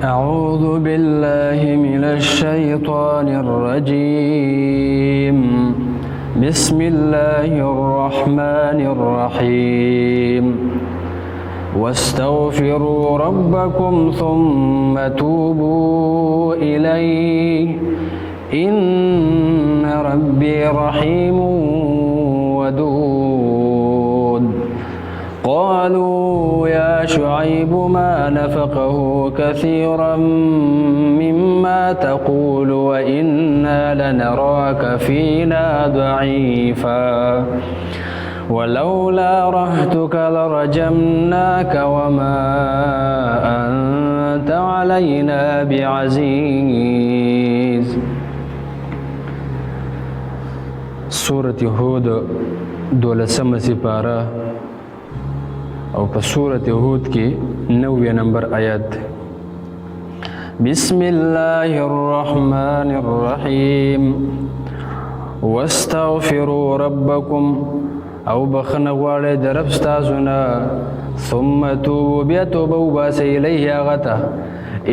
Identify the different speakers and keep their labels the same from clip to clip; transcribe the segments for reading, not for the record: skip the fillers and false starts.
Speaker 1: أعوذ بالله من الشيطان الرجيم بسم الله الرحمن الرحيم واستغفروا ربكم ثم توبوا إليه إن ربي رحيم ودود قالوا يا شعيب ما نفقه كثيرا مما تقول وإنا لنراك فينا ضعيفا ولولا رهتك لرجمناك وما أنت علينا بعزيز. سورة هود 12 سپاره او په سورة هود کې 90 نمبر آیات. بسم الله الرحمن الرحیم واستغفروا ربکم او بخنه غواړئ د رب ستاسو نه ثم توبوا بیا توبه وباسئ الیه هغه ته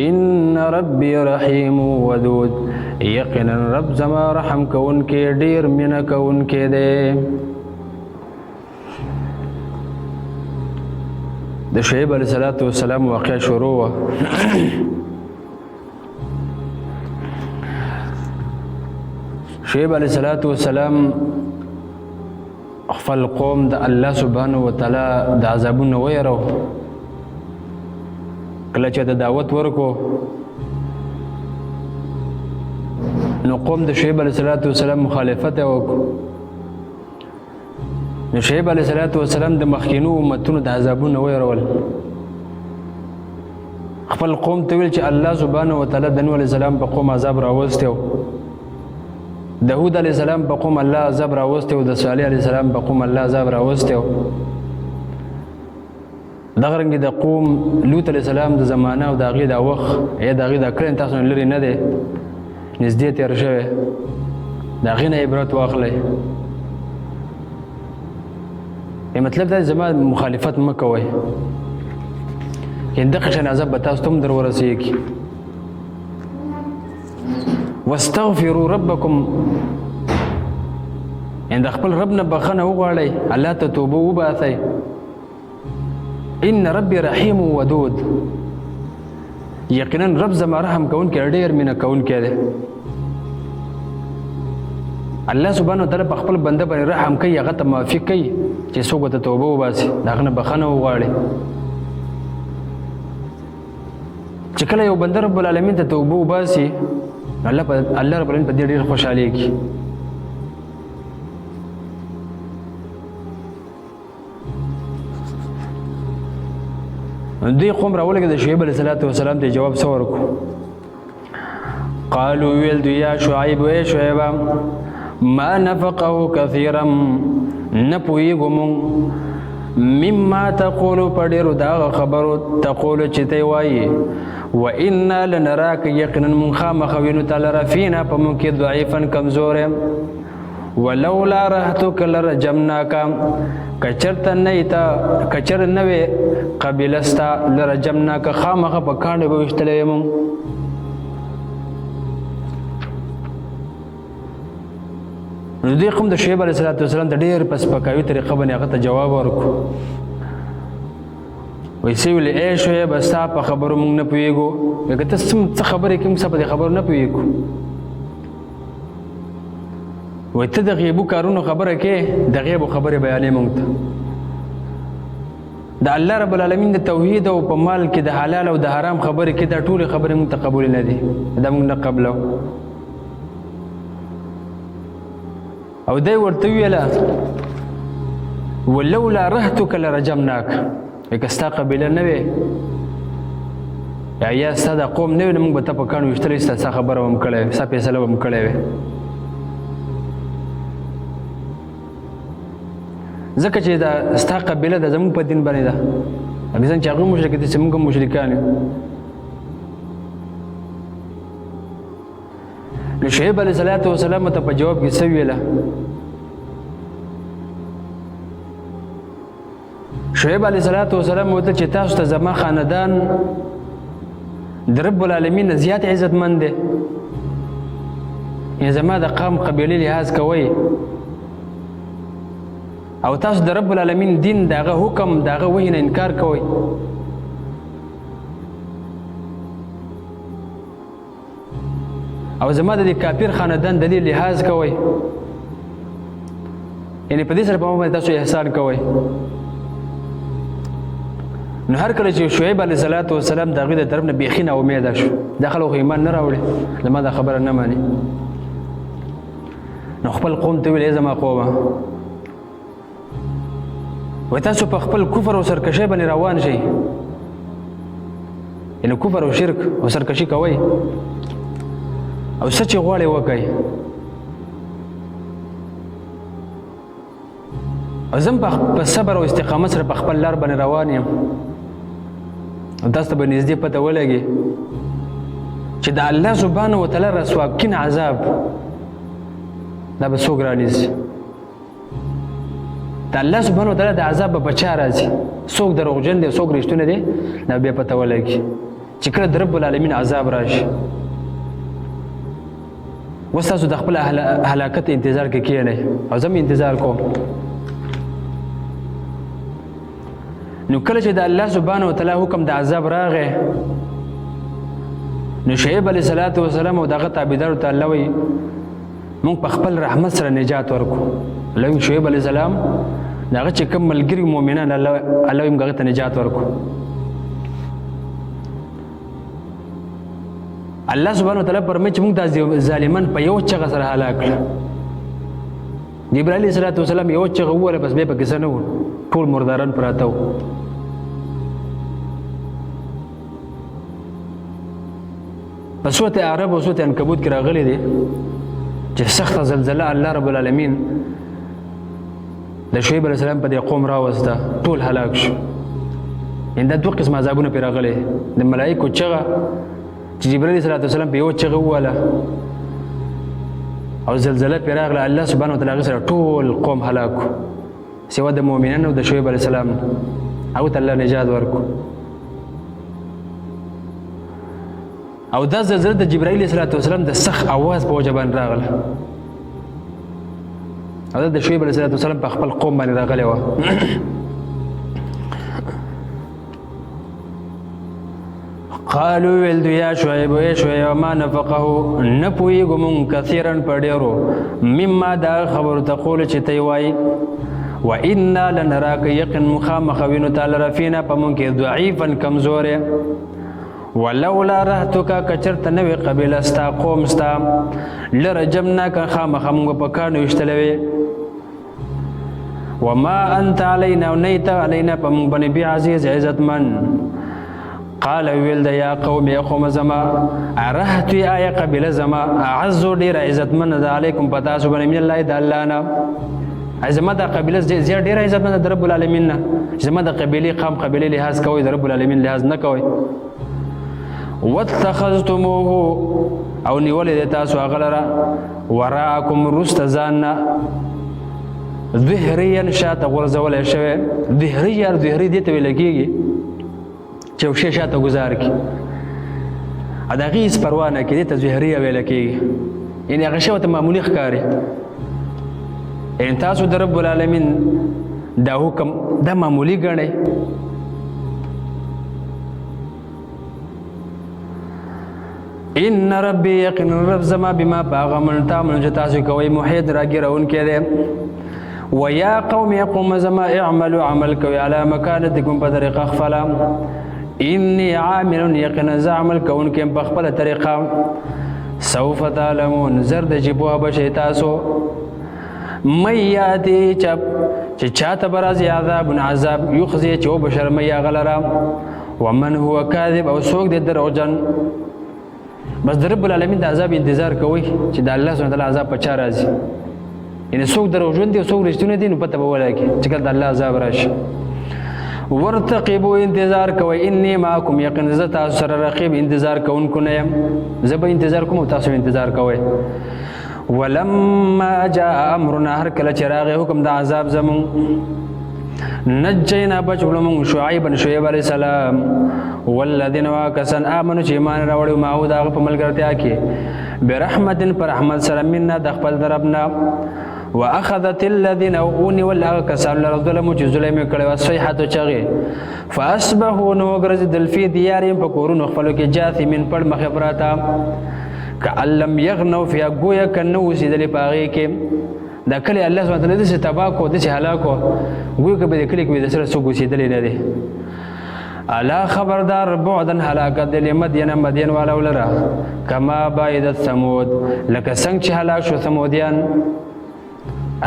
Speaker 1: ان ربي رحیم ودود یقینا رب زما رحم کوونکی ډیر مینه کوونکی دی. د شعیب علیه السلام واقع شروع وه. شعیب علیه السلام خپل قوم د الله سبحانه وتعالی د عذابونو ویرو. کله چې د دعوت ورکو نو قوم د شعیب علیه السلام مخالفت وکړو. نو شعیب علیه السلام د مخکینو امتونو د عذابونو ویرول. خپل قوم ته ویل چې الله سبحانه وتعالی د نوح علیه السلام په قوم عذاب راوستی و، د هود علیه السلام په قوم الله عذاب راوستی و، د صالح علیه السلام په قوم الله عذاب راوستی و. دغه رنګې د قوم لوط علیه السلام د زمانه او د هغې د وخت یا د هغې د کړن تاسو نه لرې نه دی، نږدې تېر شوی. د هغې نه عبرت واخلئ. مطلب دا زما مخالفت مه کوئ، یعنې دغه شان عذاب به تاسو ته هم در ورسېږي. واستغفروا ربکم، یعنې د خپل رب نه بخښنه وغواړئ، الله ته توبه وباسئ. ان ربي رحیم ودود، یقینا رب زما رحم کوونکی ډېر مینه کوونکی دی. الله سبحانه وتعالی په خپل بنده باندې رحم کوي، هغه ته معافي کوي چې څوک ورته توبه وباسي، د هغه نه بخښنه وغواړي. چې کله یو بنده رب العالمین ته توبه وباسي الله رب العالمین په دې ډېر خوشحالېږي. دوی قوم راولګېد د شعیب علیه السلام ته جواب څه ورکړو؟ قالو ویل دوی یا شعیب ای شعیبه ما نفقه کثیرا نه پوهېږو مونږ مما تقولو په ډېرو د هغه خبرو تقولو چې ته یې وایې وانا لنراک یقینا مونږ خامخا وینو تا لره فینا په مونږ کې ضعیفا کمزوری ولولا رهتک لرجمناک کچرته نه وې قبیله ستا لرجمناک خامخا په کاڼو به ویشتلی وې مونږ. نو دوی قوم د شعیب علیه السلام د ډېر په سپکاوي طریقه باندې هغه ته جواب ورکړو. وایي څه ویلې ای شعیب ستا په خبرو موږ نه پوهېږو، لکه ته څه خبرې کوې موږ ستا په دې خبرو نه پوهېږو. وایي ته د غیبو کارونو خبره کوې، د غیبو خبرې بیانې موږ ته. د الله رب العالمین د توحید او په مال کې د حلال او د حرام خبرې کې دا ټولې خبرې موږ ته قبول نه دي، دا موږ نه قبلو. او دی ورته ویله ولولا رهتک لرجمناک، لکه ستا قبیله نه وې یا ستا د قوم نه وې نو موږ به ته په کاڼو ویشتلی، ستا خبره به م کړې وې، ستا فیصله به م کړې وې. ځکه چې دا ستا قبیله ده زموږ په دین باندې ده، هغې څنګه چې هغوی مشرک دي چې موږ هم مشرکان یو. نو شعیب علیه السلام ته په جواب کې څه ویله؟ شعیب علیه السلام وته چې تاسو ته زما خاندان د رب العالمین زیات عزتمند دی. یا زما د قوم قبیلې لحاظ کوئ او تاسو د رب العالمین دین د هغه حکم د هغه وحي نه انکار کوئ. او زما د دې کافر خاندان د دې لحاظ کوئ، یعنی په دې سره په ما باندې تاسو احسان کوئ. نو هر کله چې شعیب علیه السلام د هغوی د طرف نه بیخي ناامیده شو، دا خلک خو ایمان نه راوړي، زما دا خبره نه ماني. نو خپل قوم ته ویل ای زما قومه، وایي تاسو په خپل کفر او سرکشۍ باندې روان شئ، یعنې کفر او شرک او سرکشي کوئ او څه چې غواړئ وکئ. او زه په صبر او استقامت سره په خپل لار باندې روان یم. او تاسو ته به نږدې پته ولګي چې د الله سبحانه وتعالی رسواکین عذاب دا به څوک رانیسي. د الله سبحانه وتعالی د عذاب به په چا راځي، څوک دروغجن دی څوک رښتونه دی، دا بیا پته ولګي چې کله د رب العالمین عذاب راشي. اوس تاسو د خپل هلاکت انتظار کې کښېنئ او زه مې انتظار کوم. نو کله چې د الله سبحانه وتعالی حکم د عذاب راغی، نو شعیب علیه السلام او دغه تابعدارو ته الله وایي موږ په خپل رحمت سره نجات ورکو. الله وایي شعیب علیه السلام د هغه چې کوم ملګري مؤمنان الله وایي موږ هغه ته نجات ورکو. الله سبحانه وتعالی فرمایي چې موږ دا ظالمان په یو چغه سره هلاک کړل. جبرائیل علیه السلام یو چغه وویله، بس بیا پکې څه نه وو، ټول مرداران پراته وو. په سورت اعراف او سورت عنکبوت کې راغلی دی چې سخته زلزله الله رب العالمین د شعیب علیه السلام په دې قوم راوسته، ټول هلاک شو. یعنې دا دوه قسم عذابونه پرې راغلی، د ملایکو چغه چې جبرائیل علیه السلام په یو چغه وویله او زلزله پرې راغله، الله سبحانه وتعالی هغې سره ټول قوم هلاک کړو سوا د مؤمنانو او د شعیب علیه السلام، هغو ته الله نجات ورکړو. او دا زلزله د جبرائیل علیه السلام د سخت اواز په وجه باندې راغله، او دا د شعیب علیه السلام په خپل قوم باندې راغلی وه. قالو ویل دوی یا شعیب ای شعیب ما نفقه نه پوهېږو مونږ کثیرا په ډېرو مما دا خبرو تقول چې ته یې وایي و انا لنراک یقین مخامخ وینو تا لره فینا په مونږ کې ضعیفا کمزوری ولولا رهتک کچرته نه وي قبیله ستا قوم ستا لرجمناک خامخا مونږ په کاڼو ویشتلی وې وما انت علینا او نه ته علینا په مونږ باندې بعزیز عزتمن. قال ویل د یا قوم یا قوم زما رهت آیا قبیله زما اعزو ډېره عزتمنه ده علیکم په تاسو باندې من الله د الله نه. زما دا قبیله زیات ډېره عزتمنه ده د رب العالمین نه، زما د قبیلې قوم قبیلې لحاظ کوئ، د رب العالمین لحاظ نه کوئ. واتخذتموه او نیولې دی تاسو هغه لره وراءکم وروسته ځان نه ظهریا شاته غورځولی شوی. ظهري دې ته ویل کېږي چې یو شی شاته ګزار کړي او د هغې هېڅ پروا نه کړي، دې ته ظهري ویل کېږي، یعنې هغه شی ورته معمولي ښکاري. یعنې تاسو د رب العالمین دا حکم دا معمولي ګڼئ. ان ربي یقین رب زما بما په هغه عمل تعملون چې تاسو کوئ محیط راګیرونکی دی. ویا قوم یا قوم زما اعملوا عمل کوئ علی مکانتکم په طریقه خپله انی عامل یقینا زه عمل کوونکی یم په خپله طریقه سوف تعلمون زر د چې پوهه به شئ تاسو من یاتي چې چاته به راځي عذاب یخزي چې وبشرموي هغه لره ومن هو کاذب او څوک دی دروغجن. بس د رب العالمین د عذاب انتظار کوئ چې د الله سبحانه وتعالی عذاب په چا راځي، یعنې څوک دروغجن دي او څوک رښتونی دي، نو پته به ولګي چې کله د الله عذاب راشي. ورتقبوا انتظار کوئ انی معکم یقین زه تاسو سره رقیب انتظار کوونکو نه یم، زه به انتظار کوم او تاسو انتظار کوئ. ولما جاء امرنا هر کله چې راغی حکم د عذاب زمون نجینا بچکړو موږ شعیب علیه السلام والذین واکسن آمنوا چې ایمان راوړي معه د هغه په ملګرتیا کې برحمت پر رحمت سره منا د خپل طرفنا واخذت الذين اوني ولا كسر ظلموا چې ظلم کړي وصيحه چغي فاصبحوا نو غرزدل فی دیارهم په کورونو خپلو کې جاثمین پړ مخبراتا کعلم یغنوا فی گویا کنو سیدل پاغي کې دا کلی الله سبحانه وتعالى د تباکو د هلاکو گویا کې به کلی کې د سره سو سیدل نه دي الا خبردار بعدن هلاکت د مدین والا ولرا کما بعدت ثمود لك څنګه چې هلاک شو ثمودیان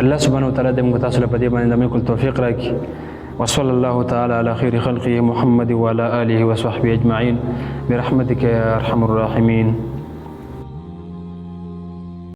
Speaker 1: الله سبحانه وتعالى د متصل په دې باندې د مکل توفیق راکړي وصلى الله تعالى على خير خلقه محمد وعلى آله وصحبه أجمعين برحمتك يا أرحم الراحمين.